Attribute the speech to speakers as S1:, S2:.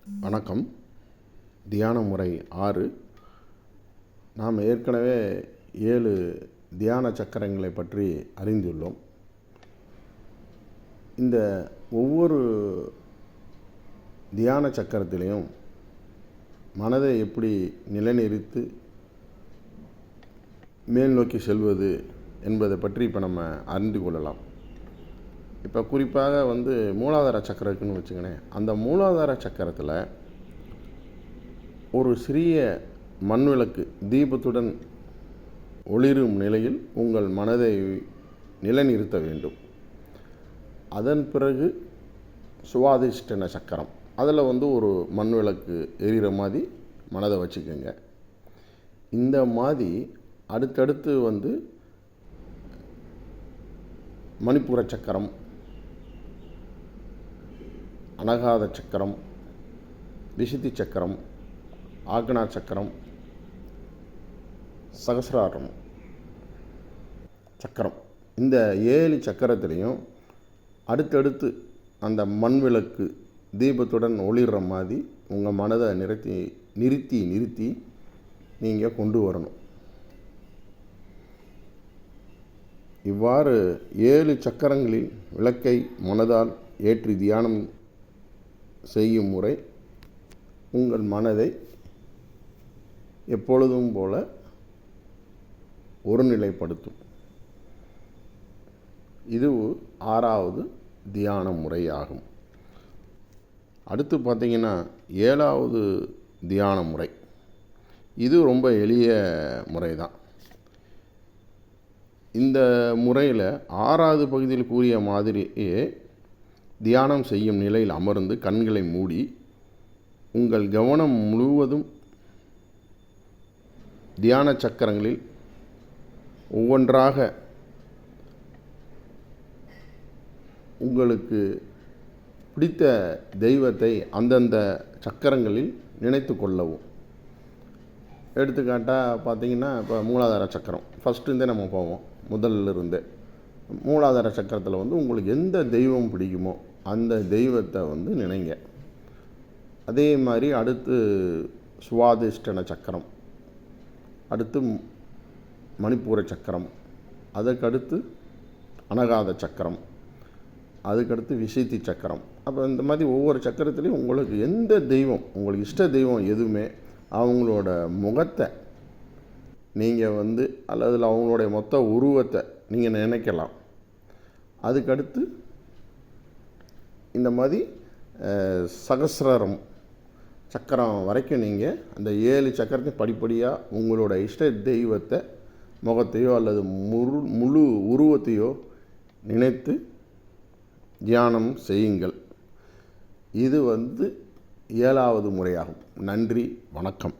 S1: வணக்கம். தியான முறை 6. நாம் ஏற்கனவே 7 தியான சக்கரங்களை பற்றி அறிந்துள்ளோம். இந்த ஒவ்வொரு தியான சக்கரத்திலையும் மனதை எப்படி நிலைநிறுத்தி மேல் நோக்கி செல்வது என்பதை பற்றி இப்போ நம்ம அறிந்து கொள்ளலாம். இப்போ குறிப்பாக மூலாதார சக்கரத்துன்னு வச்சுக்கணேன். அந்த மூலாதார சக்கரத்தில் ஒரு சிறிய மண்விளக்கு தீபத்துடன் ஒளிரும் நிலையில் உங்கள் மனதை நிலைநிறுத்த வேண்டும். அதன் பிறகு சுவாதிஷ்டன சக்கரம், அதில் ஒரு மண்விளக்கு எரிகிற மாதிரி மனதை வச்சுக்கோங்க. இந்த மாதிரி அடுத்தடுத்து மணிப்பூர சக்கரம், அனகாத சக்கரம், விசுத்தி சக்கரம், ஆக்னா சக்கரம், சகசிராரம் சக்கரம், இந்த 7 சக்கரத்திலையும் அடுத்தடுத்து அந்த மண்விளக்கு தீபத்துடன் ஒளிர்ற மாதிரி உங்கள் மனதை நிறுத்தி நீங்கள் கொண்டு வரணும். இவ்வாறு 7 சக்கரங்களில் விளக்கை மனதால் ஏற்றி தியானம் செய்யும் முறை உங்கள் மனதை எப்பொழுதும் போல ஒருநிலைப்படுத்தும். இது 6வது தியான முறையாகும். அடுத்து பார்த்திங்கன்னா 7வது தியான முறை. இது ரொம்ப எளிய முறை தான். இந்த முறையில் 6வது பகுதியில் கூறிய மாதிரியே தியானம் செய்யும் நிலையில் அமர்ந்து கண்களை மூடி உங்கள் கவனம் முழுவதும் தியான சக்கரங்களில் ஒவ்வொன்றாக உங்களுக்கு பிடித்த தெய்வத்தை அந்தந்த சக்கரங்களில் நினைத்து கொள்ளவும். எடுத்துக்காட்டாக பார்த்திங்கன்னா, இப்போ மூலாதார சக்கரம் ஃபஸ்ட்டுருந்தே நம்ம போவோம். முதல்ல இருந்து மூலாதார சக்கரத்தில் உங்களுக்கு எந்த தெய்வம் பிடிக்குமோ அந்த தெய்வத்தை நினைங்க. அதே மாதிரி அடுத்து சுவாதிஷ்டன சக்கரம், அடுத்து மணிப்பூர சக்கரம், அதுக்கடுத்து அனகாத சக்கரம், அதுக்கடுத்து விசுத்தி சக்கரம். அப்போ இந்த மாதிரி ஒவ்வொரு சக்கரத்துலேயும் உங்களுக்கு எந்த தெய்வம், உங்களுக்கு இஷ்ட தெய்வம் எதுவுமே அவங்களோட முகத்தை நீங்கள் அல்லது அவங்களுடைய மொத்த உருவத்தை நீங்கள் நினைக்கலாம். அதுக்கடுத்து இந்த மாதிரி சகசிரம் சக்கரம் வரைக்கும் நீங்கள் அந்த 7 சக்கரத்தையும் படிப்படியாக உங்களோட இஷ்ட தெய்வத்தை முகத்தையோ அல்லது முழு உருவத்தையோ நினைத்து தியானம் செய்யுங்கள். இது 7வது முறையாகும். நன்றி, வணக்கம்.